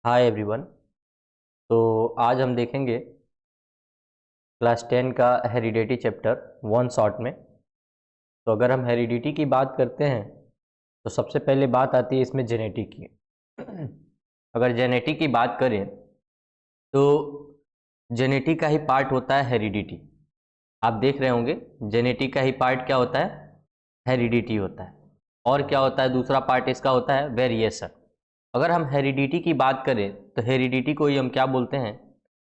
Hi everyone. तो आज हम देखेंगे क्लास 10 का हेरिडिटी चैप्टर वन शॉट में। तो अगर हम हेरिडिटी की बात करते हैं तो सबसे पहले बात आती है इसमें जेनेटिक की। अगर जेनेटिक की बात करें तो जेनेटिक का ही पार्ट होता है हेरिडिटी। आप देख रहे होंगे जेनेटिक का ही पार्ट क्या होता है, हेरिडिटी होता है। और क्या होता है, दूसरा पार्ट इसका होता है वेरिएशन। अगर हम हेरिडिटी की बात करें तो हेरिडिटी को ही हम क्या बोलते हैं,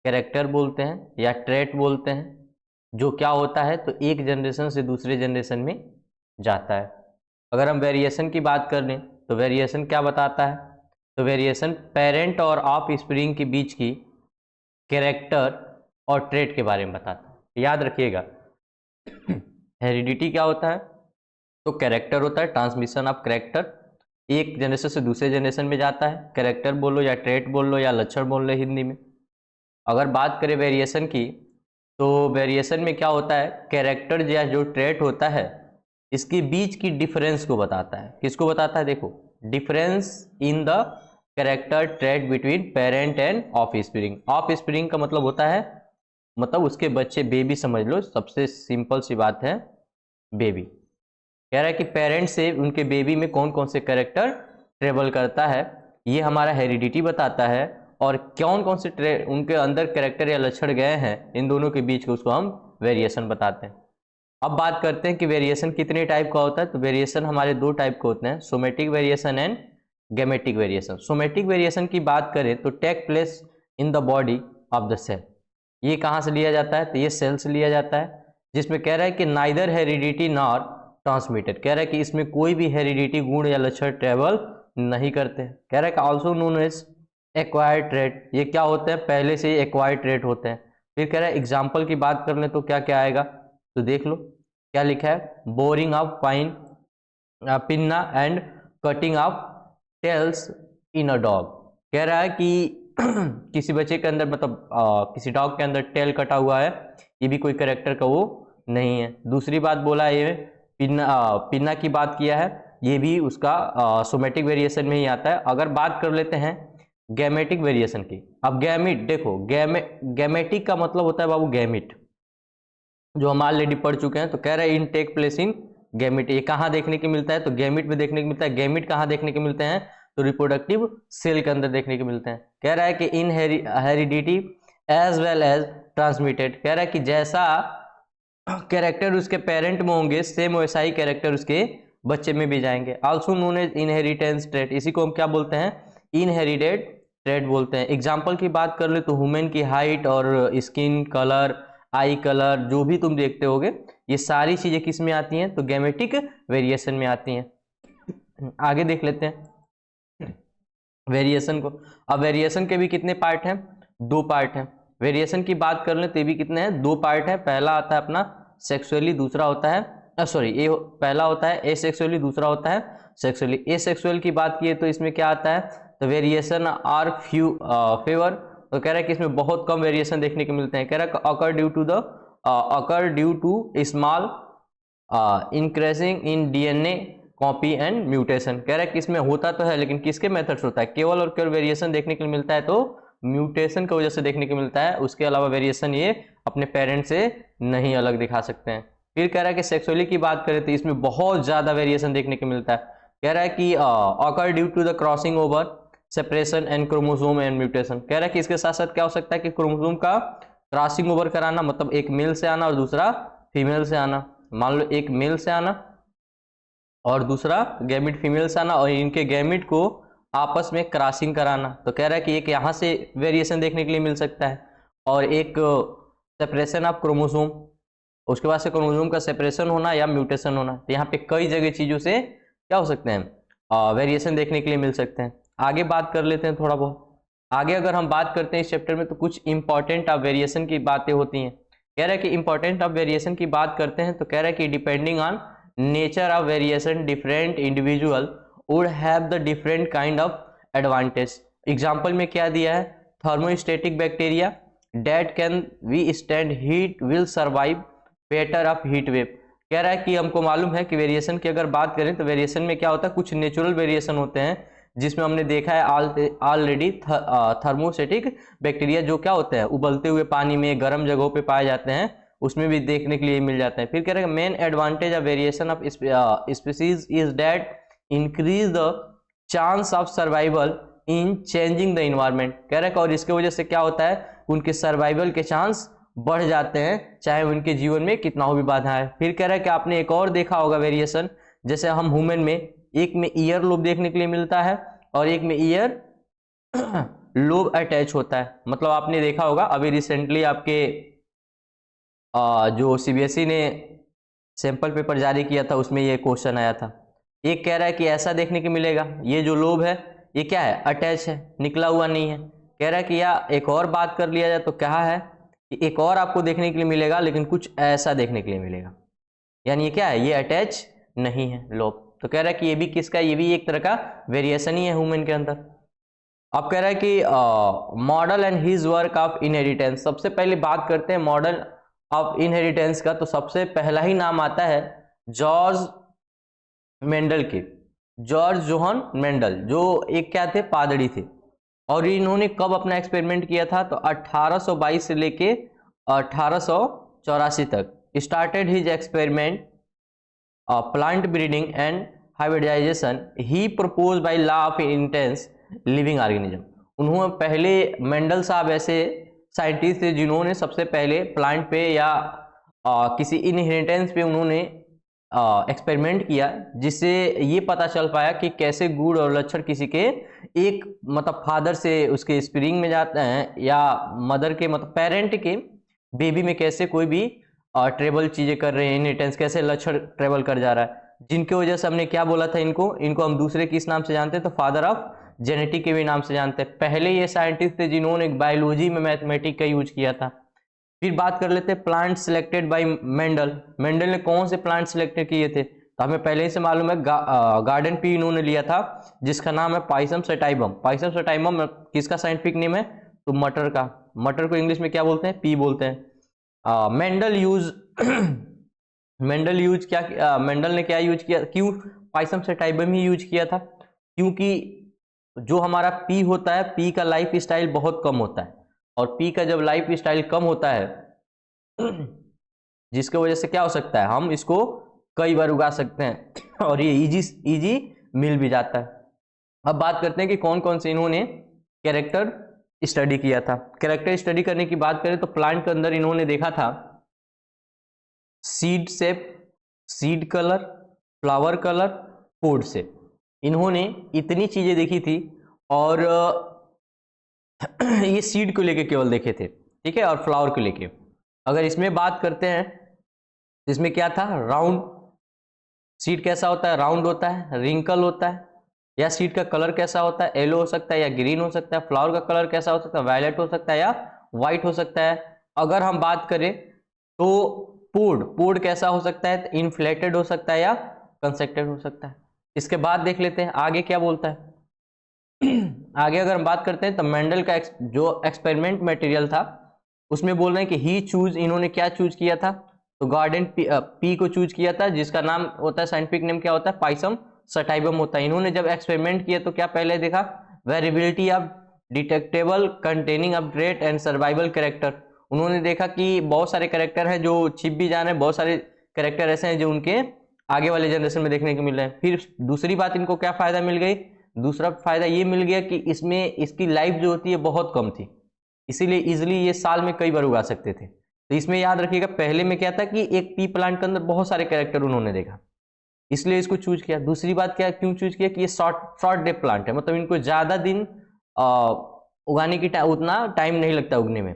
कैरेक्टर बोलते हैं या ट्रेट बोलते हैं, जो क्या होता है तो एक जनरेशन से दूसरे जनरेशन में जाता है। अगर हम वेरिएशन की बात कर लें तो वेरिएशन क्या बताता है, तो वेरिएशन पेरेंट और ऑफ स्प्रिंग के बीच की कैरेक्टर और ट्रेट के बारे में बताता है। याद रखिएगा हेरिडिटी क्या होता है, तो कैरेक्टर होता है, ट्रांसमिशन ऑफ कैरेक्टर, एक जनरेशन से दूसरे जनरेशन में जाता है। कैरेक्टर बोल लो या ट्रेट बोल लो या लक्षण बोल लो हिंदी में। अगर बात करें वेरिएशन की तो वेरिएशन में क्या होता है, कैरेक्टर या जो ट्रेट होता है इसके बीच की डिफरेंस को बताता है। किसको बताता है, देखो difference in the character trait between parent end of spring. Of spring का मतलब होता है, मतलब उसके बच्चे, बेबी समझ लो, सबसे सिंपल सी बात है बेबी। कह रहा है कि पेरेंट से उनके बेबी में कौन कौन से कैरेक्टर ट्रेवल करता है, ये हमारा हेरिडिटी बताता है। और कौन कौन से उनके अंदर कैरेक्टर या लक्षण गए हैं इन दोनों के बीच को, उसको हम वेरिएशन बताते हैं। अब बात करते हैं कि वेरिएशन कितने टाइप का होता है। तो वेरिएशन हमारे दो टाइप के होते हैं, somatic variation and gametic variation. Somatic variation की बात करें तो take place in the body of the cell. ये कहाँ से लिया जाता है, तो ये सेल से लिया जाता है, जिसमें कह रहा है कि नाइदर हेरिडिटी नॉर ट्रांसमिटेड। कह रहा है कि इसमें कोई भी हेरिडिटी गुण या लक्षण ट्रेवल नहीं करते। कह रहा है कि also known as acquired trait. ये क्या होते हैं, पहले से ही एक्वायर्ड ट्रेट होते हैं। फिर कह रहा है एग्जाम्पल की बात कर ले तो क्या क्या आएगा, तो देख लो क्या लिखा है, boring of fine pinna and cutting of tails in a dog. कह रहा है कि किसी बच्चे के अंदर, मतलब किसी डॉग के अंदर टेल कटा हुआ है, ये भी कोई कैरेक्टर का वो नहीं है। दूसरी बात बोला ये पिन्ना की बात किया है, ये भी उसका सोमेटिक वेरिएशन में ही आता है। अगर बात कर लेते हैं गैमेटिक वेरिएशन की। अब गैमिट देखो, गैमेटिक का मतलब होता है बाबू गैमिट, जो हम ऑलरेडी पढ़ चुके हैं। तो कह रहे हैं इन टेक प्लेस इन गैमिट। ये कहाँ देखने को मिलता है, तो गैमिट में देखने को मिलता है। गैमिट कहाँ देखने को मिलते हैं, तो रिप्रोडक्टिव सेल के अंदर देखने को मिलते हैं। कह रहा है कि in heredity as well as transmitted. कह रहा है कि जैसा कैरेक्टर उसके पेरेंट में होंगे सेम वैसा ही कैरेक्टर उसके बच्चे में भी जाएंगे। Also known as inheritance trait. इसी को हम क्या बोलते हैं, इनहेरिटेड ट्रेट बोलते हैं। एग्जाम्पल की बात कर ले तो ह्यूमन की हाइट और स्किन कलर, आई कलर, जो भी तुम देखते होगे, ये सारी चीजें किस में आती हैं, तो गैमेटिक वेरिएशन में आती हैं। आगे देख लेते हैं वेरिएशन को। अब वेरिएशन के भी कितने पार्ट हैं, दो पार्ट हैं। वेरिएशन की बात कर ले तो ये भी कितने हैं, दो पार्ट है। पहला आता है अपना सेक्सुअली, दूसरा होता है सॉरी ये पहला होता है एसेक्सुअली, दूसरा होता है सेक्सुअली। एसेक्सुअल की बात की तो इसमें क्या आता है, तो वेरिएशन आर फेवर। तो कह रहा है कि इसमें बहुत कम वेरिएशन देखने को मिलते हैं। कह रहा है occur due to small increasing in DNA copy and mutation. कह रहा है कि इसमें होता तो है लेकिन किसके मेथड से होता है, केवल और केवल वेरिएशन देखने को मिलता है तो म्यूटेशन की वजह से देखने को मिलता है। उसके अलावा वेरिएशन ये अपने पेरेंट से नहीं अलग दिखा सकते हैं। फिर कह रहा है कि सेक्सुअली की बात करें तो इसमें बहुत ज्यादा वेरिएशन देखने को मिलता है। कह रहा है कि occur due to the crossing over separation and chromosome and mutation. कह रहा है कि इसके साथ साथ क्या हो सकता है कि क्रोमोसोम का क्रॉसिंग ओवर कराना, मतलब एक मेल से आना और दूसरा फीमेल से आना। मान लो एक मेल से आना और दूसरा गैमिट फीमेल से आना, और इनके गैमिट को आपस में क्रॉसिंग कराना। तो कह रहा है कि एक यहाँ से वेरिएशन देखने के लिए मिल सकता है, और एक सेपरेशन ऑफ क्रोमोसोम, उसके बाद से क्रोमोसोम का सेपरेशन होना या म्यूटेशन होना। तो यहाँ पे कई जगह चीजों से क्या हो सकते हैं, वेरिएशन देखने के लिए मिल सकते हैं। आगे बात कर लेते हैं थोड़ा बहुत। आगे अगर हम बात करते हैं इस चैप्टर में तो कुछ इंपॉर्टेंट ऑफ वेरिएशन की बातें होती हैं। कह रहा है कि इंपॉर्टेंट ऑफ वेरिएशन की बात करते हैं तो कह रहा है कि depending on nature of variation different individual would have the different kind of advantage. Example में क्या दिया है, thermostatic bacteria that can withstand heat will survive better of heat wave. कह रहा है कि हमको मालूम है कि वेरिएशन की अगर बात करें तो वेरिएशन में क्या होता है, कुछ नेचुरल वेरिएशन होते हैं जिसमें हमने देखा है ऑलरेडी थर्मोस्टेटिक बैक्टीरिया जो क्या होते हैं उबलते हुए पानी में गर्म जगहों पे पाए जाते हैं, उसमें भी देखने के लिए मिल जाते हैं। फिर कह रहे हैं main advantage of variation of species is that increase the chance of survival in changing the environment. कह रहे हैं और इसके वजह से क्या होता है उनके सर्वाइवल के चांस बढ़ जाते हैं, चाहे उनके जीवन में कितना हो भी बाधा है। फिर कह रहा है कि आपने एक और देखा होगा वेरिएशन, जैसे हम ह्यूमन में एक में ईयर लोब देखने के लिए मिलता है और एक में ईयर लोब अटैच होता है। मतलब आपने देखा होगा अभी रिसेंटली आपके जो सीबीएसई ने सैंपल पेपर जारी किया था उसमें ये क्वेश्चन आया था। एक कह रहा है कि ऐसा देखने को मिलेगा, ये जो लोब है ये क्या है अटैच है, निकला हुआ नहीं है। कह रहा है कि या एक और बात कर लिया जाए तो क्या है कि एक और आपको देखने के लिए मिलेगा लेकिन कुछ ऐसा देखने के लिए मिलेगा, यानी ये क्या है ये अटैच नहीं है लोब। तो कह रहा है कि ये भी किसका, ये भी एक तरह का वेरिएशन ही है ह्यूमन के अंदर। अब कह रहा है कि model and his work of inheritance. सबसे पहले बात करते हैं मॉडल ऑफ इनहेरिटेंस का, तो सबसे पहला ही नाम आता है जॉर्ज मेंडल के, जॉर्ज जोहन मेंडल, जो एक क्या थे पादरी थे। और इन्होंने कब अपना एक्सपेरिमेंट किया था तो 1822 से लेके 1884 तक started his experiment plant breeding and hybridisation he propose by law of intense living organism. उन्होंने पहले मेंडल साहब ऐसे साइंटिस्ट थे जिन्होंने सबसे पहले प्लांट पे या किसी इनहेरिटेंस पे उन्होंने एक्सपेरिमेंट किया, जिससे ये पता चल पाया कि कैसे गुण और लक्षण किसी के एक मतलब फादर से उसके स्प्रिंग में जाते हैं या मदर के मतलब पेरेंट के बेबी में कैसे कोई भी ट्रेवल चीजें कर रहे हैं, इनहेरिटेंस कैसे लक्षण ट्रेवल कर जा रहा है, जिनके वजह से हमने क्या बोला था इनको हम दूसरे किस नाम से जानते हैं तो फादर ऑफ जेनेटिक के भी नाम से जानते हैं। पहले ये साइंटिस्ट थे जिन्होंने बायोलॉजी में मैथमेटिक का यूज किया था। फिर बात कर लेते हैं plant selected by Mendel. Mendel ने कौन से प्लांट सिलेक्टेड किए थे तो हमें पहले ही से मालूम है गार्डन पी इन्होंने लिया था जिसका नाम है पाइसम सटाइबम। पाइसम सटाइबम किसका साइंटिफिक नेम है तो मटर का। मटर को इंग्लिश में क्या बोलते हैं पी बोलते हैं। मेंडल ने क्या यूज किया, क्यों पाइसम सटाइबम ही यूज किया था, क्योंकि जो हमारा पी होता है पी का लाइफ स्टाइल बहुत कम होता है, और पी का जब लाइफ स्टाइल कम होता है जिसकी वजह से क्या हो सकता है हम इसको कई बार उगा सकते हैं और ये इजी मिल भी जाता है। अब बात करते हैं कि कौन कौन से इन्होंने कैरेक्टर स्टडी किया था। कैरेक्टर स्टडी करने की बात करें तो प्लांट के अंदर इन्होंने देखा था seed shape, seed colour, flower colour, pod shape. इन्होंने इतनी चीजें देखी थी और ये सीड को लेके केवल देखे थे, ठीक है, और फ्लावर को लेके। अगर इसमें बात करते हैं तो इसमें क्या था राउंड, सीड कैसा होता है राउंड होता है, रिंकल होता है, या सीड का कलर कैसा होता है येलो हो सकता है या ग्रीन हो सकता है, फ्लावर का कलर कैसा हो सकता है वायलेट हो सकता है या व्हाइट हो सकता है। अगर हम बात करें तो पोड कैसा हो सकता है इन्फ्लेटेड हो सकता है या कंसेक्टेड हो सकता है। इसके बाद देख लेते हैं आगे क्या बोलता है। आगे अगर हम बात करते हैं तो मेंडल का जो एक्सपेरिमेंट मटेरियल था उसमें बोल रहे हैं कि ही चूज, इन्होंने क्या चूज किया था तो गार्डन पी को चूज किया था जिसका नाम होता है साइंटिफिक नेम क्या होता है पाइसम सटाइबम होता है। इन्होंने जब एक्सपेरिमेंट किया तो क्या पहले देखा variability of detectable containing of trait and survival character. उन्होंने देखा कि बहुत सारे कैरेक्टर हैं जो छिप भी जा रहे हैं, बहुत सारे कैरेक्टर ऐसे हैं जो उनके आगे वाले जनरेशन में देखने को मिल रहे हैं। फिर दूसरी बात इनको क्या फायदा मिल गई, दूसरा फायदा ये मिल गया कि इसमें इसकी लाइफ जो होती है बहुत कम थी, इसीलिए इजिली ये साल में कई बार उगा सकते थे। तो इसमें याद रखिएगा पहले में क्या था कि एक पी प्लांट के अंदर बहुत सारे कैरेक्टर उन्होंने देखा इसलिए इसको चूज किया। दूसरी बात क्या क्यों चूज किया कि ये शॉर्ट डे प्लांट है, मतलब इनको ज्यादा दिन उगाने की उतना टाइम नहीं लगता उगने में,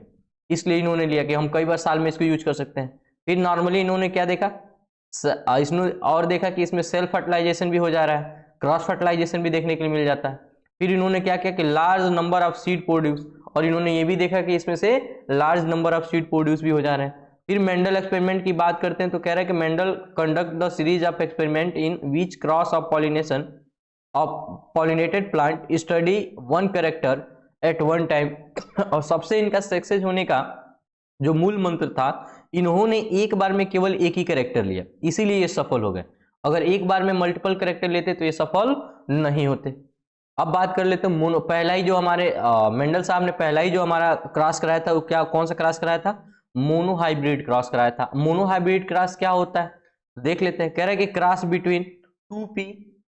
इसलिए इन्होंने लिया कि हम कई बार साल में इसको यूज कर सकते हैं। फिर नॉर्मली इन्होंने क्या देखा इसमें और देखा कि इसमें सेल्फ फर्टिलाइजेशन भी हो जा रहा है, क्रॉस फर्टिलाइजेशन भी देखने के लिए मिल जाता है। फिर इन्होंने क्या किया कि large number of seed produce, और इन्होंने ये भी देखा कि इसमें से large number of seed produce भी हो जा रहे हैं। फिर मेंडल एक्सपेरिमेंट की बात करते हैं तो कह रहा है कि Mendel conduct the series of experiment in which cross of pollination of pollinated plant study one character eight one time. और सबसे इनका सक्सेस होने का जो मूल मंत्र था इन्होंने एक बार में केवल एक ही कैरेक्टर लिया, इसीलिए ये सफल हो गए। अगर एक बार में मल्टीपल कैरेक्टर लेते तो ये सफल नहीं होते। अब बात कर लेते हैं मोनो। पहला ही जो हमारे मेंडल साहब ने पहला ही जो हमारा क्रॉस कराया था वो क्या, कौन सा क्रॉस कराया था? मोनो हाइब्रिड क्रॉस कराया था। मोनो हाइब्रिड क्रॉस क्या होता है देख लेते हैं। कह रहा है कि cross between 2p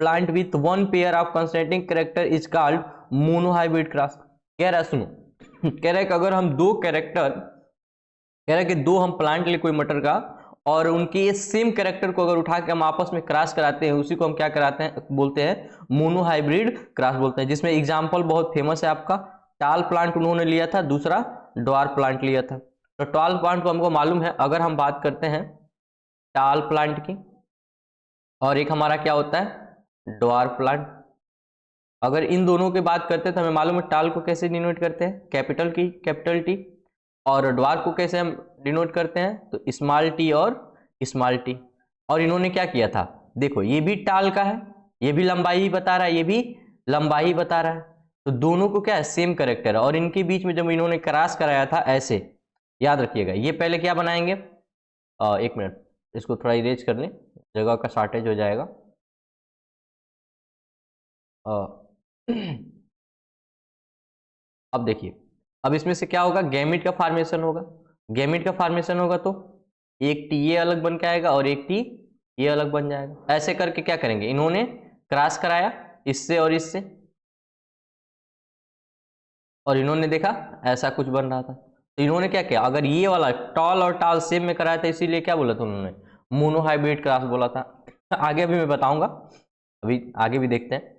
plant with 1 pair of contrasting character is called monohybrid cross. कह रहा है सुनो, कह रहा है कि अगर हम दो कैरेक्टर, कह रहा है कि दो हम प्लांट ले कोई मटर का, और उनके सेम कैरेक्टर को अगर उठा के हम आपस में क्रॉस कराते हैं, उसी को हम क्या कराते हैं, बोलते हैं मोनो हाइब्रिड क्रॉस बोलते हैं। जिसमें एग्जांपल बहुत फेमस है आपका, टाल प्लांट उन्होंने लिया था, दूसरा ड्वार्फ प्लांट लिया था। तो टाल प्लांट को हमको मालूम है, अगर हम बात करते हैं टाल प्लांट की, और एक हमारा क्या होता है ड्वार्फ प्लांट। अगर इन दोनों की बात करते हैं तो हमें मालूम है टाल को कैसे डिनोट करते हैं, कैपिटल टी, और ड्वार्फ को कैसे हम डिनोट करते हैं, तो स्मॉल टी और स्मॉल टी। और इन्होंने क्या किया था, देखो ये भी टाल का है, ये भी लंबाई ही बता रहा है, ये भी लंबाई ही बता रहा है, तो दोनों को क्या है सेम कैरेक्टर है। और इनके बीच में जब इन्होंने क्रॉस कराया था ऐसे, याद रखिएगा। ये पहले क्या बनाएंगे, एक मिनट इसको थोड़ा इरेज कर लें, जगह का शॉर्टेज हो जाएगा। अब देखिए, अब इसमें से क्या होगा, गैमीट का फॉर्मेशन होगा। गैमीट का फॉर्मेशन होगा तो एक टी ये अलग बन के आएगा और एक टी ये अलग बन जाएगा। ऐसे करके क्या करेंगे, इन्होंने क्रॉस कराया इससे और इससे, और इन्होंने देखा ऐसा कुछ बन रहा था, तो इन्होंने क्या किया, अगर ये वाला टॉल और टाल सेम में कराया था, इसीलिए क्या बोला था उन्होंने, मोनो हाइब्रिड क्रॉस बोला था। आगे भी मैं बताऊंगा, अभी आगे भी देखते हैं।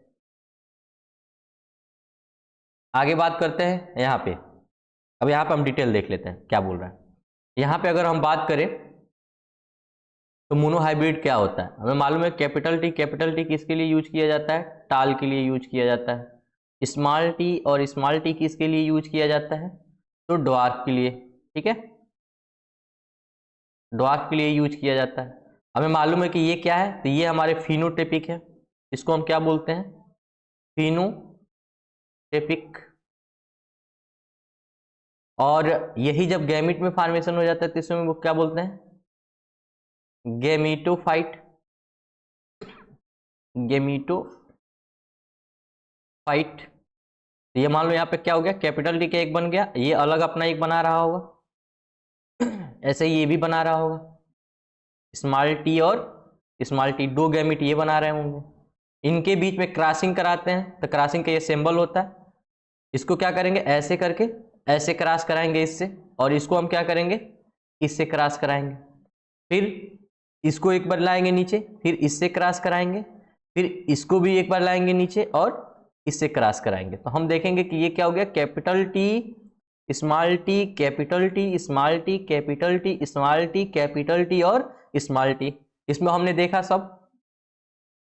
आगे बात करते हैं यहाँ पे, अब यहाँ पे हम डिटेल देख लेते हैं क्या बोल रहा है। यहाँ पे अगर हम बात करें तो मोनो हाइब्रिड क्या होता है, हमें मालूम है कैपिटल टी किसके लिए यूज किया जाता है, टाल के लिए यूज किया जाता है। स्मॉल टी और स्मॉल टी किसके लिए यूज किया जाता है, तो ड्वार्फ के लिए, ठीक है, ड्वार्फ के लिए यूज किया जाता है। हमें मालूम है कि ये क्या है, तो ये हमारे फिनोटाइपिक है, इसको हम क्या बोलते हैं, फिनोटाइपिक। और यही जब गैमिट में फॉर्मेशन हो जाता है तो इसमें वो क्या बोलते हैं, गेमिटोफाइट। गेमिटोफाइट। ये मान लो यहाँ पे क्या हो गया, कैपिटल टी का एक बन गया, ये अलग अपना एक बना रहा होगा, ऐसे ही ये भी बना रहा होगा, स्मॉल टी और स्मॉल टी, दो गैमिट ये बना रहे होंगे। इनके बीच में क्रॉसिंग कराते हैं तो क्रॉसिंग का ये सिंबल होता है, इसको क्या करेंगे ऐसे करके ऐसे क्रॉस कराएंगे इससे, और इसको हम क्या करेंगे इससे क्रॉस कराएंगे, फिर इसको एक बार लाएंगे नीचे, फिर इससे क्रॉस कराएंगे, फिर इसको भी एक बार लाएंगे नीचे और इससे क्रॉस कराएंगे। तो हम देखेंगे कि ये क्या हो गया, capital T small T, capital T small T, capital T small T, capital T और स्मॉल टी। इसमें हमने देखा सब,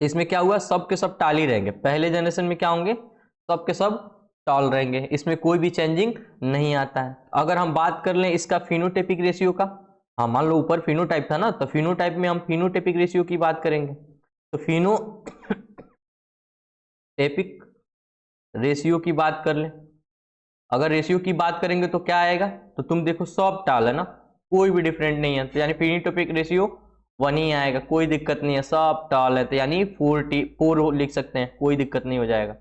इसमें क्या हुआ, सब के सब टाल ही रहेंगे। पहले जनरेशन में क्या होंगे, सब के सब टॉल रहेंगे, इसमें कोई भी चेंजिंग नहीं आता है। अगर हम बात कर लें इसका फिनोटाइपिक रेशियो का, हाँ मान लो ऊपर फिनोटाइप था ना, तो फिनोटाइप में हम फिनोटाइपिक रेशियो की बात करेंगे, तो फिनोटाइपिक रेशियो की बात कर लें। अगर रेशियो की बात करेंगे तो क्या आएगा, तो तुम देखो सब टाल है ना, कोई भी डिफरेंट नहीं है, तो यानी फिनोटाइपिक रेशियो 1 ही आएगा, कोई दिक्कत नहीं है, सब टाल है, तो यानी 4 लिख सकते हैं, कोई दिक्कत नहीं हो जाएगा।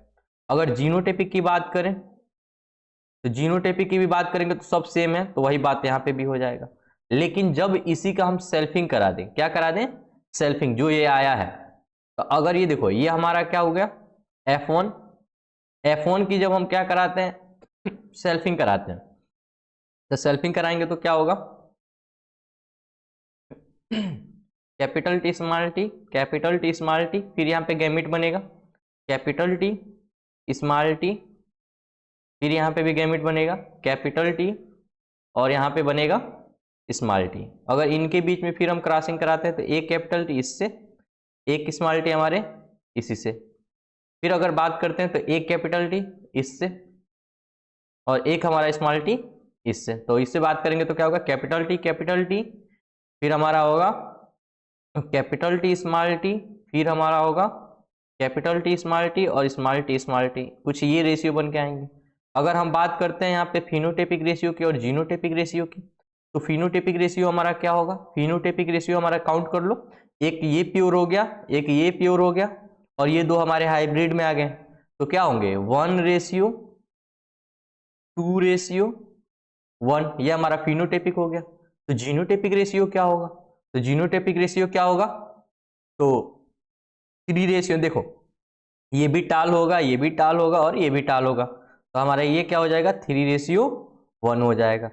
अगर जीनोटाइपिक की बात करें तो जीनोटाइपिक की भी बात करेंगे तो सब सेम है, तो वही बात यहाँ पे भी हो जाएगा। लेकिन जब इसी का हम सेल्फिंग करा दें, क्या करा दें, सेल्फिंग, जो ये आया है, तो अगर ये देखो ये हमारा क्या हो गया F1 की जब हम क्या कराते हैं सेल्फिंग कराते हैं, तो सेल्फिंग कराएंगे तो क्या होगा, capital T small T, capital T small T, फिर यहाँ पे गैमिट बनेगा कैपिटल टी स्मॉल टी, फिर यहाँ पे भी गैमिट बनेगा कैपिटल टी, और यहाँ पे बनेगा स्मॉल टी। अगर इनके बीच में फिर हम क्रॉसिंग कराते हैं तो एक कैपिटल टी इससे, एक स्मॉल टी हमारे इसी से, फिर अगर बात करते हैं तो एक कैपिटल टी इससे और एक हमारा स्मॉल टी इससे। तो इससे बात करेंगे तो क्या होगा, कैपिटल टी, फिर हमारा होगा कैपिटल टी स्मॉल टी, फिर हमारा होगा कैपिटल टी स्मॉल टी और स्मॉल टी, कुछ ये रेशियो बन के आएंगे। अगर हम बात करते हैं यहाँ पे फिनोटाइपिक रेशियो की और जीनोटाइपिक रेशियो की, तो फिनोटाइपिक रेशियो हमारा क्या होगा, फिनोटाइपिक रेशियो हमारा काउंट कर लो, एक ये प्योर हो गया, एक ये प्योर हो गया, और ये दो हमारे हाइब्रिड में आ गए, तो क्या होंगे 1:2:1, ये हमारा फिनोटाइपिक हो गया। तो जीनोटाइपिक रेशियो क्या होगा? तो जीनोटाइपिक रेशियो क्या होगा? तो 3:, देखो ये भी टाल होगा, ये भी टाल होगा और ये भी टाल होगा, तो हमारा ये क्या हो जाएगा 3:1 हो जाएगा।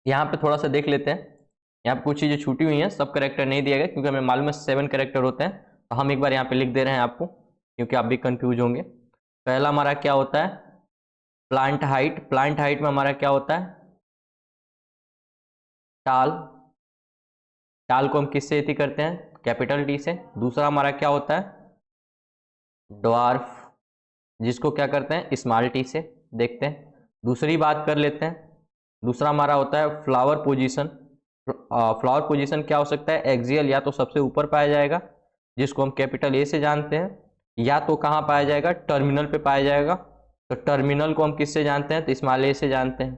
यहाँ पे थोड़ा सा देख लेते हैं, यहाँ पे कुछ चीजें छूटी हुई हैं, सब करेक्टर नहीं दिया गया क्योंकि हमें मालूम है 7 करेक्टर होते हैं, तो हम एक बार यहाँ पे लिख दे रहे हैं आपको क्योंकि आप भी कंफ्यूज होंगे। पहला हमारा क्या होता है? Plant height. प्लांट हाइट में हमारा क्या होता है? टाल। टाल को हम किससे एथी करते हैं? कैपिटल टी से। दूसरा हमारा क्या होता है? ड्वार्फ, जिसको क्या करते हैं? स्मॉल टी से। देखते हैं, दूसरी बात कर लेते हैं। दूसरा हमारा होता है फ्लावर पोजीशन। फ्लावर पोजीशन क्या हो सकता है? एक्सियल, या तो सबसे ऊपर पाया जाएगा जिसको हम कैपिटल ए से जानते हैं, या तो कहाँ पाया जाएगा? टर्मिनल पे पाया जाएगा। तो टर्मिनल को हम किससे जानते हैं? तो स्मॉल ए से जानते हैं,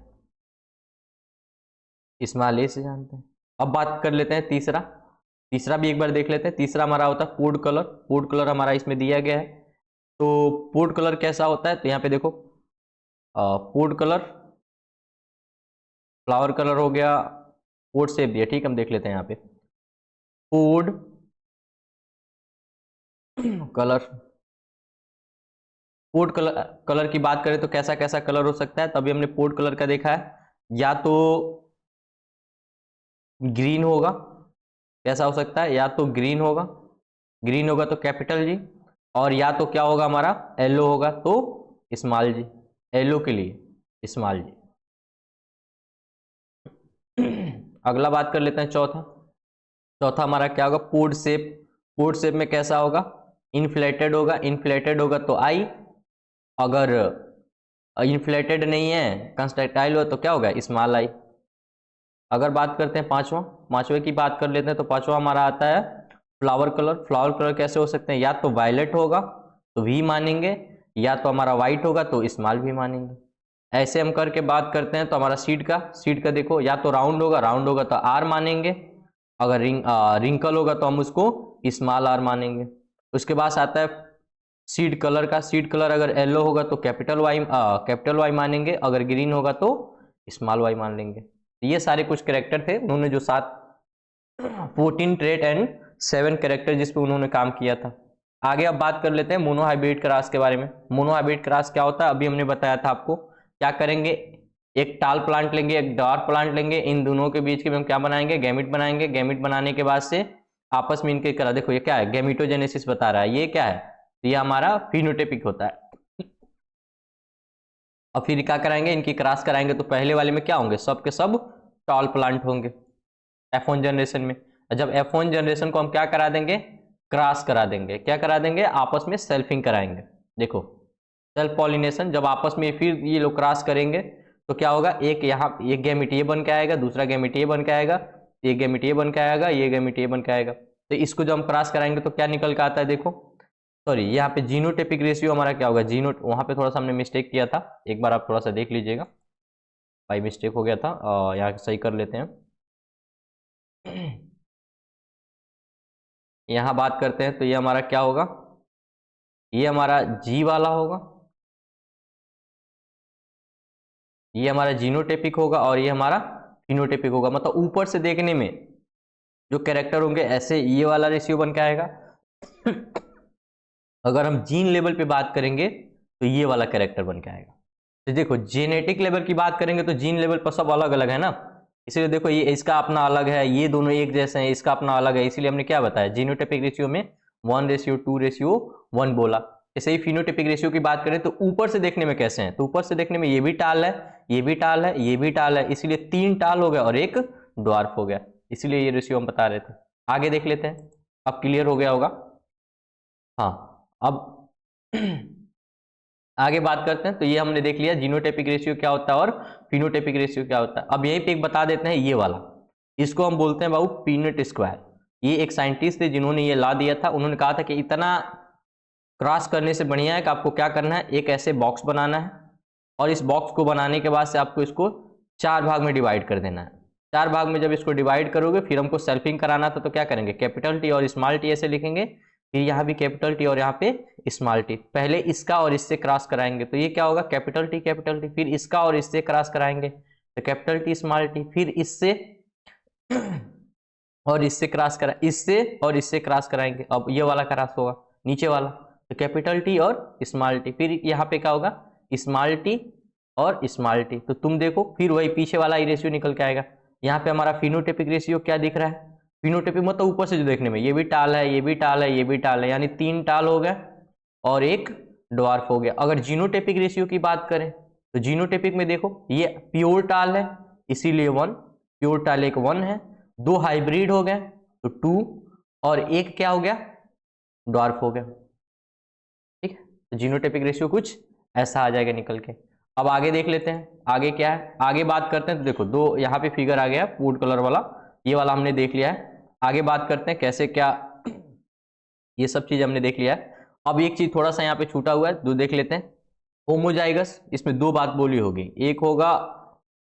स्मॉल ए से जानते हैं। अब बात कर लेते हैं तीसरा। तीसरा भी एक बार देख लेते हैं। तीसरा हमारा होता है पोर्ड कलर। पोर्ड कलर हमारा इसमें दिया गया है। तो पोर्ड कलर कैसा होता है? तो यहाँ पे देखो पोर्ड कलर, फ्लावर कलर हो गया, पोर्ड शेप दिया, ठीक, हम देख लेते हैं यहाँ पे pod colour. Pod colour, colour की बात करें तो कैसा कैसा कलर हो सकता है? तभी हमने पोर्ड कलर का देखा है, या तो ग्रीन होगा, कैसा हो सकता है? या तो ग्रीन होगा, ग्रीन होगा तो कैपिटल जी, और या तो क्या होगा हमारा? येलो होगा तो स्मॉल जी। येलो के लिए स्मॉल जी। अगला बात कर लेते हैं चौथा। चौथा हमारा क्या होगा? Poured shape. पोर्ड शेप में कैसा होगा? इन्फ्लेटेड होगा। इन्फ्लेटेड होगा तो आई, अगर इन्फ्लेटेड नहीं है, कंस्ट्रक्टाइल हो, तो क्या होगा? Small I. अगर बात करते हैं पांचवे की बात कर लेते हैं, तो पांचवा हमारा आता है फ्लावर कलर। फ्लावर कलर कैसे हो सकते हैं? या तो वायलेट होगा तो वी मानेंगे, या तो हमारा व्हाइट होगा तो स्मॉल भी मानेंगे। ऐसे हम करके बात करते हैं। तो हमारा सीड का देखो, या तो राउंड होगा तो आर मानेंगे, अगर रिंकल होगा तो हम उसको स्मॉल आर मानेंगे। उसके बाद आता है सीड कलर का। सीड कलर अगर येलो होगा तो कैपिटल वाई मानेंगे, अगर ग्रीन होगा तो स्मॉल वाई मान लेंगे। ये सारे कुछ कैरेक्टर थे उन्होंने जो 14 ट्रेट एंड 7 कैरेक्टर जिस पे उन्होंने काम किया था। आगे अब बात कर लेते हैं मोनोहाइब्रिड क्रॉस के बारे में। मोनोहाइब्रिड क्रॉस क्या होता है? अभी हमने बताया था आपको। क्या करेंगे? एक टाल प्लांट लेंगे, एक डॉट प्लांट लेंगे, इन दोनों के बीच के हम क्या बनाएंगे? गैमिट बनाएंगे। गैमिट बनाने के बाद से आपस में इनके करा, देखो ये क्या है? गैमिटोजेनेसिस बता रहा है। ये क्या है? ये हमारा फिनोटाइपिक होता है। अब फिर क्या कराएंगे? इनकी क्रॉस कराएंगे, तो पहले वाले में क्या होंगे? सब के सब टॉल प्लांट होंगे F1 जनरेशन में। जब F1 जनरेशन को हम क्या करा देंगे? क्रॉस करा देंगे। क्या करा देंगे? आपस में सेल्फिंग कराएंगे। देखो सेल्फ पॉलिनेशन, जब आपस में फिर ये लोग क्रॉस करेंगे तो क्या होगा? एक यहाँ एक गैमेट ये बन के आएगा, दूसरा गैमेट ये बन के आएगा, एक गैमेट ये बन के आएगा, ये गैमेट ये बन के आएगा। तो इसको जब हम क्रॉस कराएंगे तो क्या निकल के आता है? देखो, सॉरी, यहाँ पे जीनोटाइपिक रेशियो हमारा क्या होगा? वहां पे थोड़ा सा हमने मिस्टेक किया था, एक बार आप थोड़ा सा देख लीजिएगा, भाई मिस्टेक हो गया था, यहाँ सही कर लेते हैं। यहाँ बात करते हैं तो ये हमारा क्या होगा? ये हमारा जी वाला होगा, ये हमारा जीनोटाइपिक होगा, और ये हमारा फिनोटाइपिक होगा। मतलब ऊपर से देखने में जो कैरेक्टर होंगे ऐसे ये वाला रेशियो बन के आएगा। अगर हम जीन लेवल पे बात करेंगे तो ये वाला कैरेक्टर बन के आएगा। तो देखो जेनेटिक लेवल की बात करेंगे तो जीन लेवल पर सब अलग अलग है ना, इसलिए देखो ये इसका अपना अलग है, ये दोनों एक जैसे हैं, इसका अपना अलग है, इसीलिए हमने क्या बताया? जीनोटाइपिक रेशियो में 1:2:1 बोला। ऐसे ही फिनोटाइपिक रेशियो की बात करें तो ऊपर से देखने में कैसे हैं? तो ऊपर से देखने में ये भी टाल है, ये भी टाल है, ये भी टाल है, इसलिए 3 टाल हो गया और एक ड्वार्फ हो गया, इसलिए ये रेशियो हम बता रहे थे। आगे देख लेते हैं, अब क्लियर हो गया होगा। हाँ, अब आगे बात करते हैं। तो ये हमने देख लिया जीनोटाइपिक रेशियो क्या होता है और फिनोटाइपिक रेशियो क्या होता है। अब यहीं पे एक बता देते हैं, ये वाला, इसको हम बोलते हैं बाबू पीनट स्क्वायर। ये एक साइंटिस्ट थे जिन्होंने ये ला दिया था। उन्होंने कहा था कि इतना क्रॉस करने से बढ़िया है कि आपको क्या करना है? एक ऐसे बॉक्स बनाना है, और इस बॉक्स को बनाने के बाद से आपको इसको 4 भाग में डिवाइड कर देना है। 4 भाग में जब इसको डिवाइड करोगे, फिर हमको सेल्फिंग कराना था, तो क्या करेंगे? कैपिटल टी और स्मॉल टी ऐसे लिखेंगे, फिर यहाँ भी कैपिटल टी और यहाँ पे स्मॉल टी। पहले इसका और इससे क्रॉस कराएंगे तो ये क्या होगा, कैपिटल टी, फिर इसका और इससे क्रॉस कराएंगे तो कैपिटल टी स्मॉल टी, फिर इससे और इससे क्रॉस करा, इससे और इससे क्रॉस कराएंगे, अब ये वाला क्रॉस होगा नीचे वाला तो कैपिटल टी और स्मॉल टी, फिर यहाँ पे क्या होगा स्मॉल टी और स्मॉल टी। तो तुम देखो फिर वही पीछे वाला ही रेशियो निकल के आएगा। यहाँ पे हमारा फिनोटाइपिक रेशियो क्या दिख रहा है, फिनोटाइपिक मतलब ऊपर से जो देखने में ये भी टाल है, ये भी टाल है, ये भी टाल है, यानी 3 टाल हो गया और एक ड्वार्फ हो गया। अगर जीनोटाइपिक रेशियो की बात करें तो जीनोटाइपिक में देखो ये प्योर टाल है इसीलिए 1, प्योर टाल एक 1 है, 2 हाइब्रिड हो गए तो 2 और एक क्या हो गया ड्वार्फ हो गया। ठीक है, तो जीनोटाइपिक रेशियो कुछ ऐसा आ जाएगा निकल के। अब आगे देख लेते हैं आगे क्या है, आगे बात करते हैं। तो देखो दो यहाँ पे फिगर आ गया वुड कलर वाला, ये वाला हमने देख लिया है। आगे बात करते हैं कैसे क्या, ये सब चीज हमने देख लिया है। अब एक चीज थोड़ा सा यहाँ पे छूटा हुआ है जो देख लेते हैं, होमोजाइगस। इसमें 2 बात बोली होगी, एक होगा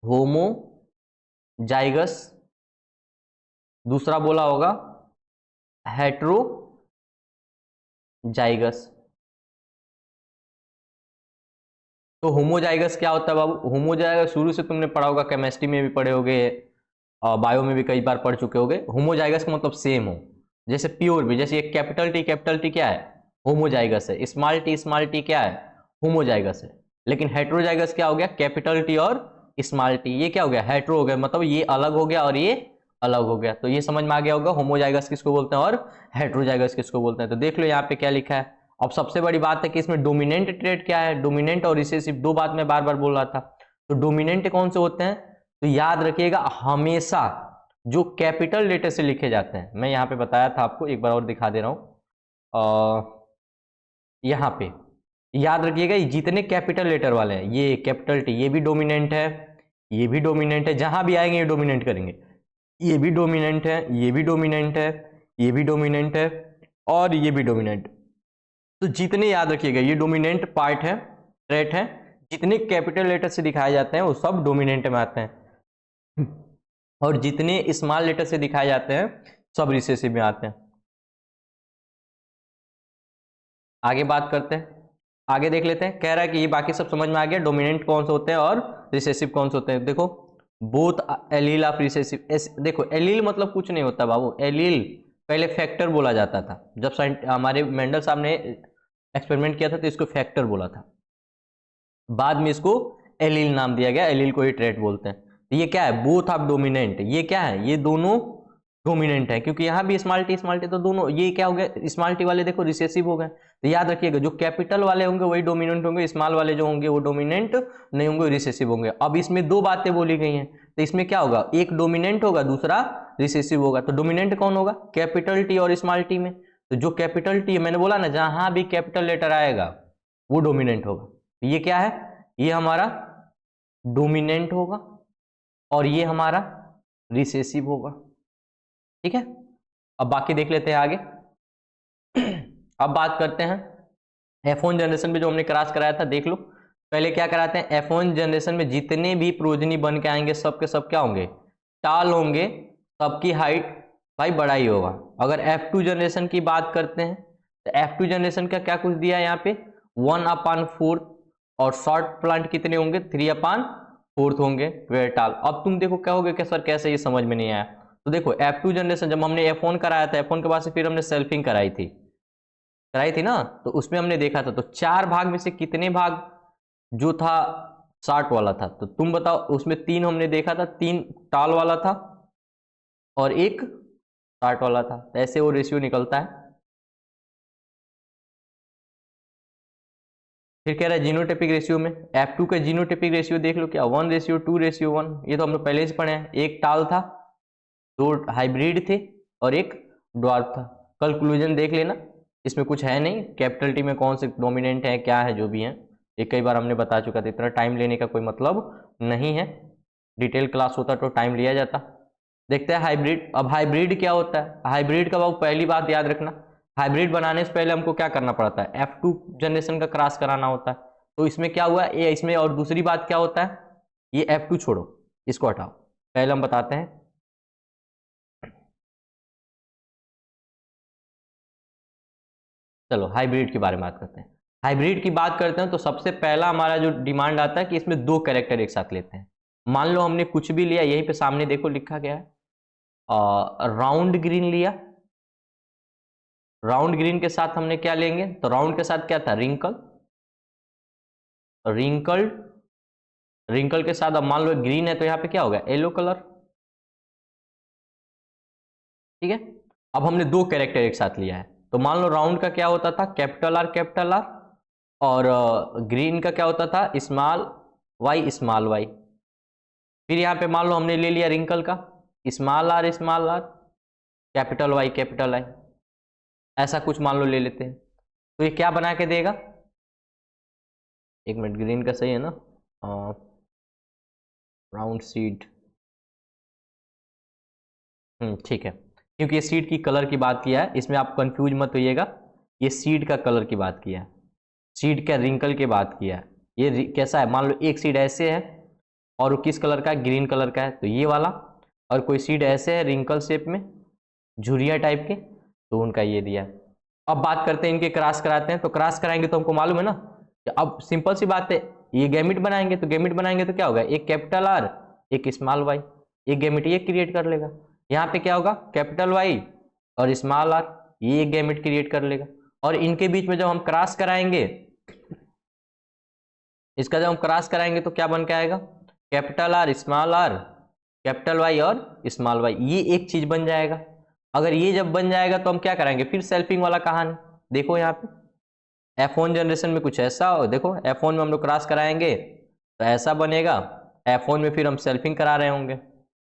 होमोजाइगस, दूसरा बोला होगा हेट्रोजाइगस। तो होमोजाइगस क्या होता है बाबू, होमोजाइगस शुरू से तुमने पढ़ा होगा, केमिस्ट्री में भी पढ़े होगे, बायो में भी कई बार पढ़ चुके होगे। होमोजाइगस का मतलब सेम हो, जैसे प्योर भी, जैसे एक कैपिटल टी क्या है होमोजाइगस है, स्मॉल टी क्या है होमोजाइगस है। लेकिन हेट्रोजाइगस क्या हो गया, कैपिटल टी और स्मॉल टी ये क्या हो गया हेट्रो हो गया, मतलब ये अलग हो गया और ये अलग हो गया। तो ये समझ में आ गया होगा होमोजाइगस किसको बोलते हैं और हेट्रोजाइगस किसको बोलते हैं। तो देख लो यहाँ पे क्या लिखा है। अब सबसे बड़ी बात है कि इसमें डोमिनेंट ट्रेट क्या है, डोमिनेंट और रिसेसिव 2 बात मैं बार बार बोल रहा था। तो डोमिनेंट कौन से होते हैं, तो याद रखिएगा हमेशा जो कैपिटल लेटर से लिखे जाते हैं, मैं यहाँ पे बताया था आपको, एक बार और दिखा दे रहा हूँ। यहाँ पे याद रखिएगा जितने कैपिटल लेटर वाले हैं, ये कैपिटल टी ये भी डोमिनेंट है, ये भी डोमिनेंट है, जहां भी आएंगे ये डोमिनेंट करेंगे, ये भी डोमिनेंट है, ये भी डोमिनेंट है, ये भी डोमिनेंट है और ये भी डोमिनेंट। तो जितने याद रखिएगा ये डोमिनेंट पार्ट है, ट्रेट है, जितने कैपिटल लेटर से दिखाए जाते हैं वो सब डोमिनेंट में आते हैं और जितने स्मॉल लेटर से दिखाए जाते हैं सब रिसेसिव में आते हैं। आगे बात करते हैं, आगे देख लेते हैं। कह रहा है कि ये बाकी सब समझ में आ गया, डोमिनेंट कौन से होते हैं और रिसेसिव कौन से होते हैं। देखो बोथ एलील ऑफ रिसेसिव, देखो एलील मतलब कुछ नहीं होता बाबू, एलील पहले फैक्टर बोला जाता था। जब हमारे मेंडल साहब ने एक्सपेरिमेंट किया था तो इसको फैक्टर बोला था, बाद में इसको एलील नाम दिया गया, एलील को ही ट्रेट बोलते हैं। तो ये क्या है बोथ ऑफ डोमिनेंट, ये क्या है ये दोनों डोमिनेंट है, क्योंकि यहाँ भी स्मॉल टी तो दोनों, ये क्या हो गया स्मॉल टी वाले देखो रिसेसिव हो गए। तो याद रखिएगा जो कैपिटल वाले होंगे वही डोमिनेंट होंगे, स्मॉल वाले जो होंगे वो डोमिनेंट नहीं होंगे, रिसेसिव होंगे। अब इसमें 2 बातें बोली गई हैं, तो इसमें क्या होगा एक डोमिनेंट होगा दूसरा रिसेसिव होगा। तो डोमिनेंट कौन होगा कैपिटल टी और स्मॉल टी में, तो जो कैपिटल टी मैंने बोला ना जहां भी कैपिटल लेटर आएगा वो डोमिनेंट होगा। तो ये क्या है ये हमारा डोमिनेंट होगा और ये हमारा रिसेसिव होगा। ठीक है, अब बाकी देख लेते हैं आगे। अब बात करते हैं F1 जनरेशन में जो हमने क्रॉस कराया था, देख लो पहले क्या कराते हैं। F1 जनरेशन में जितने भी प्रोजनी बन के आएंगे सब के सब क्या होंगे टाल होंगे, सबकी हाइट भाई बड़ा ही होगा। अगर F2 जनरेशन की बात करते हैं तो F2 जनरेशन का क्या कुछ दिया है यहाँ पे 1/4 और शॉर्ट प्लांट कितने होंगे 3/4 होंगे वेयर टाल। अब तुम देखो कहोगे कि सर कैसे ये समझ में नहीं आया, तो देखो F2 जनरेशन जब हमने F1 कराया था, F1 के बाद से फिर हमने सेल्फिंग कराई थी ना, तो उसमें हमने देखा था तो 4 भाग में से कितने भाग जो था 60 वाला था। तो तुम बताओ उसमें 3 हमने देखा था, 3 टाल वाला था और 1 60 वाला था, ऐसे वो रेशियो निकलता है। फिर कह रहा है जीनोटाइपिक रेशियो में F2 का जीनोटाइपिक रेशियो देख लो क्या 1:2:1, ये तो हम लोग पहले से पढ़े हैं। एक टाल था, 2 हाइब्रिड थे और एक ड्वार्फ था। कंक्लूजन देख लेना, इसमें कुछ है नहीं, कैपिटल टी में कौन से डोमिनेंट है क्या है जो भी है ये कई बार हमने बता चुका था, इतना टाइम लेने का कोई मतलब नहीं है। डिटेल क्लास होता तो टाइम लिया जाता। देखते हैं हाइब्रिड। अब हाइब्रिड क्या होता है, हाइब्रिड का बाबू पहली बात याद रखना, हाइब्रिड बनाने से पहले हमको क्या करना पड़ता है F2 जनरेशन का क्रॉस कराना होता है। तो इसमें क्या हुआ ये, इसमें और दूसरी बात क्या होता है, ये F2 छोड़ो इसको हटाओ, पहले हम बताते हैं। चलो हाइब्रिड के बारे में बात करते हैं। हाइब्रिड की बात करते हैं तो सबसे पहला हमारा जो डिमांड आता है कि इसमें दो कैरेक्टर एक साथ लेते हैं। मान लो हमने कुछ भी लिया, यहीं पे सामने देखो लिखा गया है, राउंड ग्रीन लिया। राउंड ग्रीन के साथ हमने क्या लेंगे, तो राउंड के साथ क्या था, रिंकल। रिंकल्ड, रिंकल के साथ अब मान लो ग्रीन है तो यहाँ पे क्या होगा, येलो कलर। ठीक है, अब हमने दो कैरेक्टर एक साथ लिया है, तो मान लो राउंड का क्या होता था, कैपिटल आर, और ग्रीन का क्या होता था, स्मॉल वाई। फिर यहाँ पे मान लो हमने ले लिया रिंकल का, स्मॉल आर, कैपिटल आई, ऐसा कुछ मान लो ले लेते हैं। तो ये क्या बना के देगा, एक मिनट, ग्रीन का सही है ना, राउंड सीड, ठीक है, क्योंकि ये सीड की कलर की बात किया है, इसमें आप कंफ्यूज मत होइएगा, ये सीड का कलर की बात किया है, सीड का रिंकल की बात किया है। ये कैसा है, मान लो एक सीड ऐसे है और वो किस कलर का है, ग्रीन कलर का है, तो ये वाला। और कोई सीड ऐसे है रिंकल शेप में, झुरिया टाइप के, तो उनका ये दिया है। अब बात करते हैं इनके क्रॉस कराते हैं, तो क्रॉस कराएंगे तो हमको मालूम है ना, अब सिंपल सी बात है, ये गैमिट बनाएंगे, तो गैमिट बनाएंगे तो क्या होगा, एक कैपिटल आर, एक स्मॉल वाई, एक गैमिट ये क्रिएट कर लेगा। यहाँ पे क्या होगा, कैपिटल वाई और स्मॉल आर, ये एक गैमिट क्रिएट कर लेगा। और इनके बीच में जब हम क्रॉस कराएंगे, इसका जब हम क्रॉस कराएंगे तो क्या बन के आएगा, कैपिटल आर, कैपिटल वाई और स्मॉल वाई, ये एक चीज बन जाएगा। अगर ये जब बन जाएगा तो हम क्या कराएंगे, फिर सेल्फिंग वाला कहानी। देखो यहाँ पे F1 जनरेशन में कुछ ऐसा हो, देखो F1 में हम लोग क्रॉस कराएंगे तो ऐसा बनेगा, F1 में फिर हम सेल्फिंग करा रहे होंगे,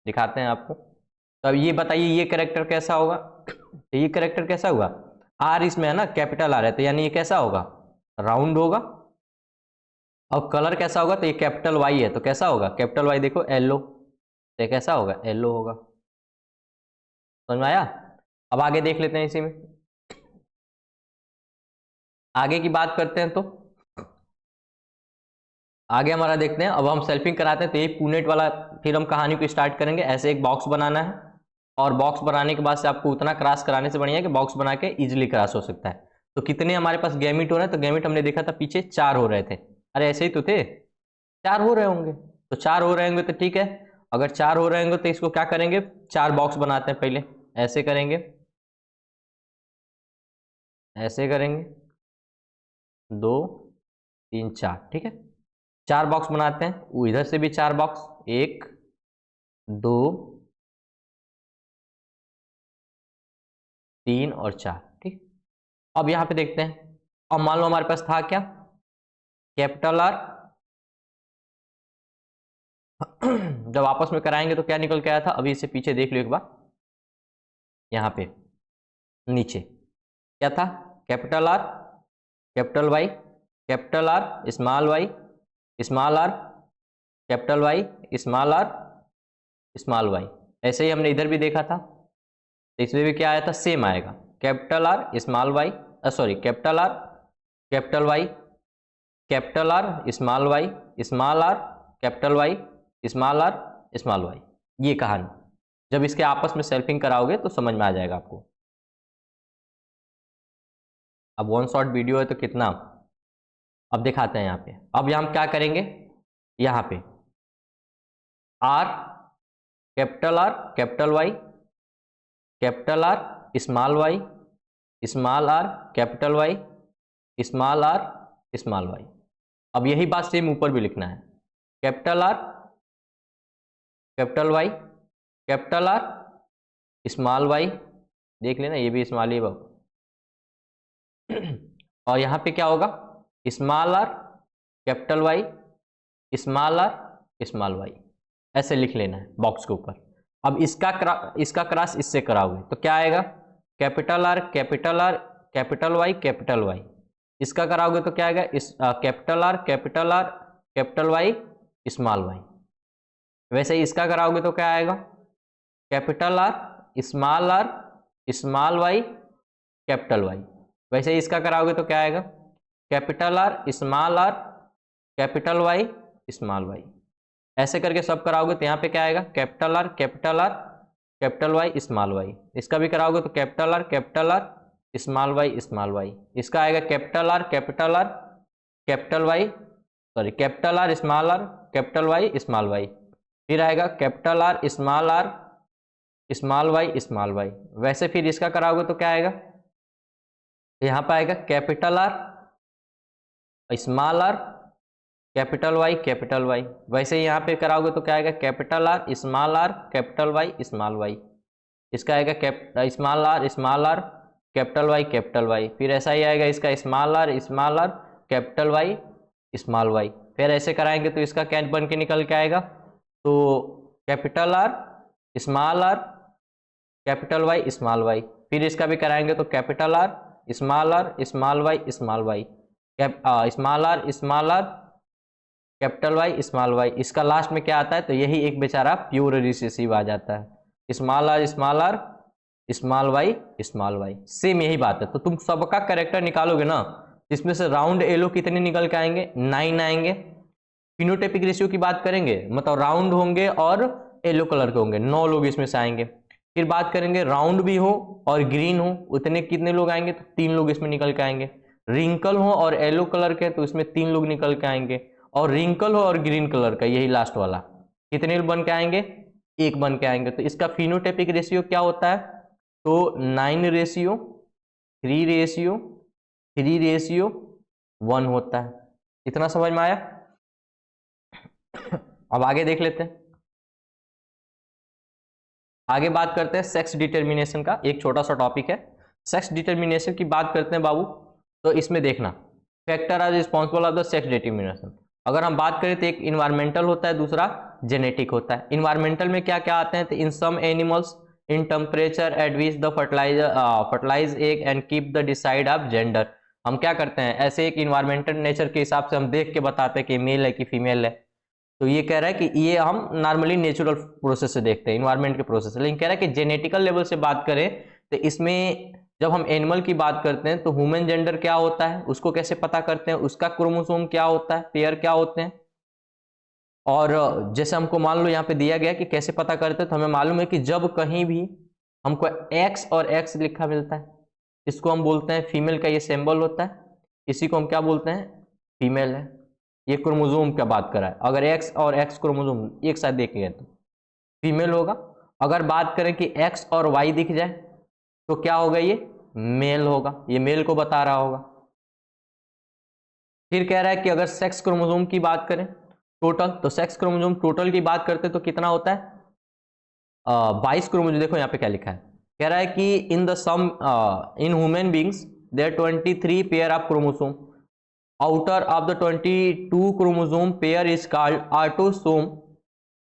दिखाते हैं आपको। तो अब ये बताइए ये कैरेक्टर कैसा होगा, तो ये कैरेक्टर कैसा हुआ, आर इसमें है ना, कैपिटल आर है, तो यानी ये कैसा होगा, राउंड होगा। अब कलर कैसा होगा, तो ये कैपिटल वाई है तो कैसा होगा, कैपिटल वाई देखो येलो, तो कैसा होगा, येलो होगा। समझ में आया। अब आगे देख लेते हैं, इसी में आगे की बात करते हैं, तो आगे हमारा देखते हैं। अब हम सेल्फिंग कराते हैं तो ये पूनेट वाला, फिर हम कहानी को स्टार्ट करेंगे। ऐसे एक बॉक्स बनाना है, और बॉक्स बनाने के बाद से आपको उतना क्रॉस कराने से बढ़िया है कि बॉक्स बना के इजिली क्रॉस हो सकता है। तो कितने हमारे पास गैमिट हो रहे हैं, तो गैमिट हमने देखा था पीछे 4 हो रहे थे, अरे ऐसे ही तो थे, 4 हो रहे होंगे, तो 4 हो रहे होंगे तो ठीक है। अगर 4 हो रहे होंगे तो इसको क्या करेंगे, 4 बॉक्स बनाते हैं, पहले ऐसे करेंगे, ऐसे करेंगे, 2 3 4, ठीक है, 4 बॉक्स बनाते हैं। वो इधर से भी 4 बॉक्स, 1 2 3 और 4, ठीक। अब यहाँ पे देखते हैं, अब मान लो हमारे पास था क्या, कैपिटल आर, जब आपस में कराएंगे तो क्या निकल के आया था, अभी इसे पीछे देख लो एक बार, यहाँ पे नीचे क्या था, capital R, capital Y, capital R, small R, capital Y, small R, small Y. ऐसे ही हमने इधर भी देखा था, तो इसमें भी क्या आया था, सेम आएगा, capital R, small Y, sorry capital R, capital Y, capital R, small Y, small R, capital Y, small R, small Y. ये कहानी जब इसके आपस में सेल्फिंग कराओगे तो समझ में आ जाएगा आपको। अब वन शॉट वीडियो है तो कितना, अब दिखाते हैं यहाँ पे। अब यहाँ हम क्या करेंगे, यहाँ पे R, capital Y, capital R, small Y, small R, capital Y, small R, small Y. अब यही बात सेम ऊपर भी लिखना है, capital R, capital Y, capital R, small Y, देख लेना ये भी स्मॉल ही बाबू। और यहाँ पे क्या होगा, small R, capital Y, small R, small Y, ऐसे लिख लेना है बॉक्स के ऊपर। अब इसका क्रॉस इससे कराओगे तो क्या आएगा, capital R, capital R, capital Y, इसका कराओगे तो क्या आएगा, इस capital R, capital Y, small Y. वैसे ही इसका कराओगे तो क्या आएगा, capital R, small Y, capital Y. वैसे ही इसका कराओगे तो क्या आएगा, capital R, small R, capital Y, small Y. ऐसे करके सब कराओगे तो यहाँ पे क्या आएगा, capital R, capital Y, small Y. इसका भी कराओगे तो कैपिटल आर, स्मॉल वाई। इसका आएगा capital R capital Y, sorry capital R capital Y small Y. फिर आएगा कैपिटल आर स्मॉल वाई। वैसे फिर इसका कराओगे तो क्या आएगा, यहाँ पर आएगा capital R small R capital Y. वैसे यहाँ पे कराओगे तो क्या आएगा, कैपिटल आर कैपिटल वाई। इसका आएगा स्मॉल आर कैपिटल वाई। फिर ऐसा ही आएगा इसका small R capital Y small Y. फिर ऐसे कराएंगे तो इसका क्या बन के निकल के आएगा, तो capital R capital Y small Y. फिर इसका भी कराएंगे तो capital R small Y small Y, small R capital Y small Y. इसका लास्ट में क्या आता है, तो यही एक बेचारा प्योर रिसेसिव आ जाता है, small R small Y. Same यही बात है। तो तुम सबका कैरेक्टर निकालोगे ना, इसमें से राउंड एलो कितने निकल के आएंगे, 9 आएंगे। फिनोटाइपिक रेशियो की बात करेंगे, मतलब राउंड होंगे और येलो कलर के होंगे, 9 लोग इसमें से आएंगे। फिर बात करेंगे राउंड भी हो और ग्रीन हो, उतने कितने लोग आएंगे, तो 3 लोग इसमें निकल के आएंगे। रिंकल हो और येलो कलर के, तो इसमें 3 लोग निकल के आएंगे। और रिंकल हो और ग्रीन कलर का, यही लास्ट वाला, कितने बन के आएंगे, 1 बन के आएंगे। तो इसका फिनोटाइपिक रेशियो क्या होता है, तो 9:3:1 होता है। इतना समझ में आया। अब आगे देख लेते हैं। आगे बात करते हैं सेक्स डिटर्मिनेशन का, एक छोटा सा टॉपिक है। सेक्स डिटर्मिनेशन की बात करते हैं बाबू, तो इसमें देखना factor are responsible of the sex determination. अगर हम बात करें तो एक इन्वायरमेंटल होता है, दूसरा जेनेटिक होता है। इन्वायरमेंटल में क्या क्या आते हैं, तो in some animals in temperature at which the fertilize egg and keep the decide of gender. हम क्या करते हैं, ऐसे एक इन्वायरमेंटल नेचर के हिसाब से हम देख के बताते हैं कि मेल है कि फीमेल है। तो ये कह रहा है कि ये हम नॉर्मली नेचुरल प्रोसेस से देखते हैं, इन्वायरमेंट के प्रोसेस से। लेकिन कह रहा है कि जेनेटिकल लेवल से बात करें तो इसमें जब हम एनिमल की बात करते हैं तो ह्यूमन जेंडर क्या होता है, उसको कैसे पता करते हैं, उसका क्रोमोसोम क्या होता है, पेयर क्या होते हैं। और जैसे हमको मान लो यहाँ पे दिया गया कि कैसे पता करते हैं, तो हमें मालूम है कि जब कहीं भी हमको एक्स और एक्स लिखा मिलता है, इसको हम बोलते हैं फीमेल का ये सिंबल होता है, इसी को हम क्या बोलते हैं, फीमेल है। ये क्रोमोसोम क्या बात करा है, अगर एक्स और एक्स क्रोमोसोम एक साथ देखेंगे तो फीमेल होगा। अगर बात करें कि एक्स और वाई दिख जाए तो क्या होगा, ये मेल होगा, ये मेल को बता रहा होगा। फिर कह रहा है कि अगर सेक्स क्रोमोसोम की बात करें टोटल, तो सेक्स क्रोमोसोम टोटल की बात करते तो कितना होता है, 22 क्रोमोसोम। देखो यहाँ पे क्या लिखा है, कह रहा है कि in the sum in human beings there 23 pair of chromosome, outer of the 22 chromosome pair is called autosome,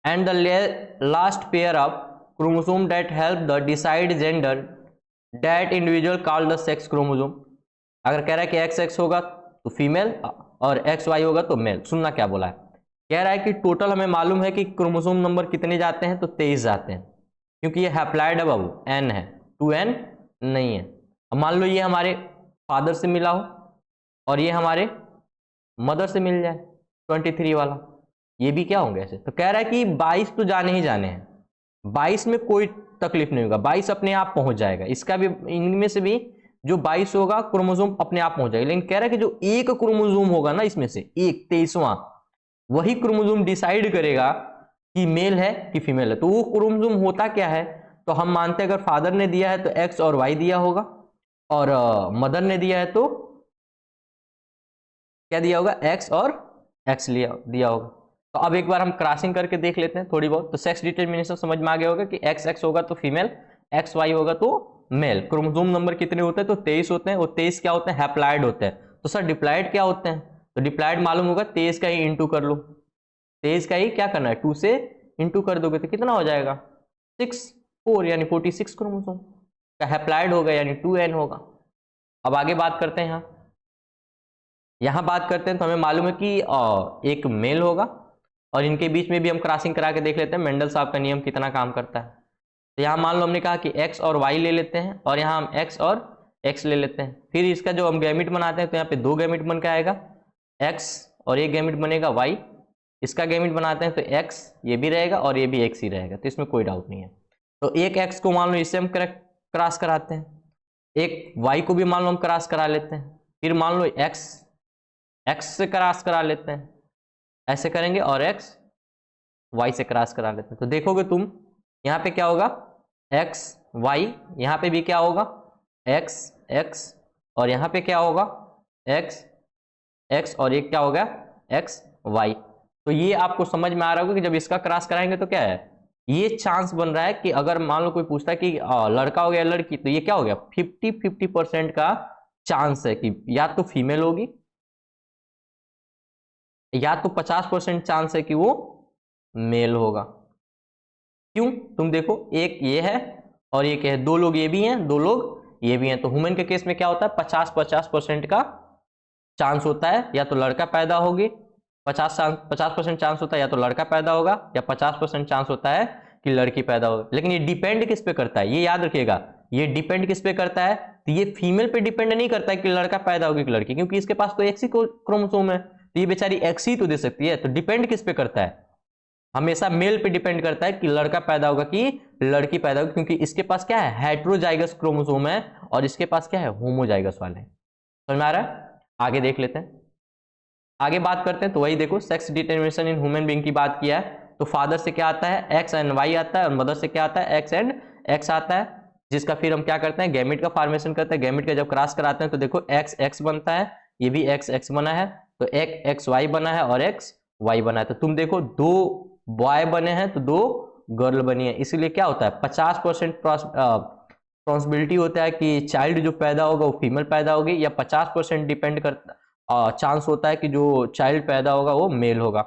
and the last pair of chromosome that help the decide gender that individual called the sex chromosome। अगर कह रहा है कि XX होगा तो female और XY होगा तो मेल। सुनना क्या बोला है, कह रहा है कि टोटल हमें मालूम है कि क्रोमोसोम नंबर कितने जाते हैं, तो 23 जाते हैं, क्योंकि ये हैप्लाइड है बाबू, N है, 2N नहीं है। अब मान लो ये हमारे फादर से मिला हो और ये हमारे मदर से मिल जाए 23 वाला, ये भी क्या होंगे ऐसे। तो कह रहा है कि 22 तो जाने ही जाने हैं, 22 में कोई तकलीफ नहीं होगा, 22 अपने आप पहुंच जाएगा। इसका भी, इनमें से भी जो 22 होगा क्रोमोसोम अपने आप पहुंच जाएगा। लेकिन कह रहा है कि जो एक क्रोमोसोम होगा ना, इसमें से एक 23वां, वही क्रोमोसोम डिसाइड करेगा कि मेल है कि फीमेल है। तो वो क्रोमोसोम होता क्या है, तो हम मानते हैं अगर फादर ने दिया है तो एक्स और वाई दिया होगा, और मदर ने दिया है तो क्या दिया होगा, एक्स और एक्स दिया होगा। तो अब एक बार हम क्रॉसिंग करके देख लेते हैं थोड़ी बहुत। तो सेक्स डिटर्मिनेशन समझ में आ गया होगा कि एक्स एक्स होगा तो फीमेल, एक्स वाई होगा तो मेल। क्रोमोसोम नंबर कितने होते हैं, तो 23 होते हैं। और 23 क्या होते हैं, हैप्लॉइड होते हैं। तो सर डिप्लॉइड क्या होते हैं, तो डिप्लॉइड मालूम होगा, 23 का ही इंटू कर लो, 23 का ही क्या करना है, 2 से इंटू कर दोगे तो कितना हो जाएगा, 4 यानी 46 क्रोमोसोम का हैप्लॉइड होगा, यानी 2N होगा। अब आगे बात करते हैं, यहाँ बात करते हैं तो हमें मालूम है कि एक मेल होगा, और इनके बीच में भी हम क्रॉसिंग करा के देख लेते हैं मेंडल साहब का नियम कितना काम करता है। तो यहाँ मान लो हमने कहा कि x और y ले लेते हैं, और यहाँ हम x और x ले लेते हैं। फिर इसका जो हम गैमिट बनाते हैं तो यहाँ पे 2 गैमिट बन के आएगा, x और एक गैमिट बनेगा y। इसका गैमिट बनाते हैं तो x ये भी रहेगा और ये भी x ही रहेगा, तो इसमें कोई डाउट नहीं है। तो एक x को मान लो इससे हम क्रॉस कराते हैं, एक y को भी मान लो हम क्रॉस करा लेते हैं, फिर मान लो x से क्रॉस करा लेते हैं, ऐसे करेंगे, और x y से क्रॉस करा लेते हैं। तो देखोगे तुम यहाँ पे क्या होगा, x y, यहाँ पे भी क्या होगा x x, और यहाँ पे क्या होगा x x, और ये क्या होगा x y। तो ये आपको समझ में आ रहा होगा कि जब इसका क्रॉस कराएंगे तो क्या है, ये चांस बन रहा है कि अगर मान लो कोई पूछता है कि लड़का हो गया लड़की, तो ये क्या हो गया 50-50% का चांस है कि या तो फीमेल होगी, या तो 50% चांस है कि वो मेल होगा। क्यों, तुम देखो एक ये है और एक है, दो लोग ये भी हैं, दो लोग ये भी हैं। तो ह्यूमन के केस में क्या होता है, 50-50% का चांस होता है या तो लड़का पैदा होगी, 50% चांस होता है या तो लड़का पैदा होगा, या 50% चांस होता है कि लड़की पैदा होगी। लेकिन ये डिपेंड किस पे करता है, ये याद रखिएगा, ये डिपेंड किस पे करता है, तो ये फीमेल पे डिपेंड नहीं करता है कि लड़का पैदा होगी कि लड़की, क्योंकि इसके पास तो एक्स ही क्रोमोसोम है, तो ये बेचारी एक्स ही तो दे सकती है। तो डिपेंड किस पे करता है, हमेशा मेल पे डिपेंड करता है कि लड़का पैदा होगा कि लड़की पैदा होगी, क्योंकि इसके पास क्या है हेट्रोजाइगस क्रोमोसोम है और इसके पास क्या है होमोजाइगस वाले। समझ में आ रहा है, आगे देख लेते हैं, आगे बात करते हैं। तो वही देखो sex determination in human being की बात किया है, तो फादर से क्या आता है एक्स एंड वाई आता है, और मदर से क्या आता है एक्स एंड एक्स आता है, जिसका फिर हम क्या करते हैं गैमेट का फॉर्मेशन करते हैं। गैमेट का जब क्रॉस कराते हैं तो देखो एक्स एक्स बनता है, ये भी एक्स एक्स बना है, तो एक एक्स वाई बना है और एक्स वाई बना है। तो तुम देखो दो बॉय बने हैं तो दो गर्ल बनी है, इसीलिए क्या होता है 50% पॉसिबिलिटी होता है कि चाइल्ड जो पैदा होगा वो फीमेल पैदा होगी, या 50% डिपेंड करता चांस होता है कि जो चाइल्ड पैदा होगा वो मेल होगा।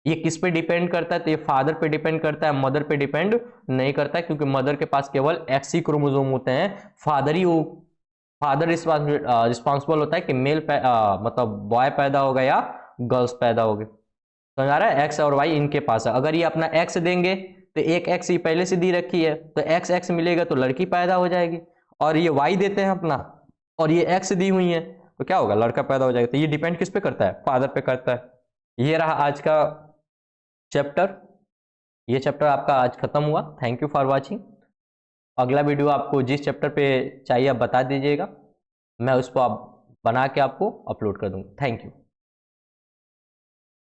ये किस पे डिपेंड करता है, तो ये फादर पे डिपेंड करता है, मदर पे डिपेंड नहीं करता है, क्योंकि मदर के पास केवल एक्स ही क्रोमोसोम होते हैं। फादर रिस्पॉन्सिबल होता है कि मेल मतलब बॉय पैदा होगा या गर्ल्स पैदा होगी। समझ आ रहा है, एक्स और वाई इनके पास है। अगर ये अपना एक्स देंगे तो एक एक्स ये पहले से दी रखी है, तो एक्स एक्स मिलेगा तो लड़की पैदा हो जाएगी, और ये वाई देते हैं अपना और ये एक्स दी हुई है तो क्या होगा लड़का पैदा हो जाएगा। तो ये डिपेंड किस पे करता है, फादर पे करता है। ये रहा आज का चैप्टर, ये चैप्टर आपका आज खत्म हुआ। Thank you for watching. अगला वीडियो आपको जिस चैप्टर पे चाहिए आप बता दीजिएगा, मैं उसको आप बना के आपको अपलोड कर दूंगा। Thank you.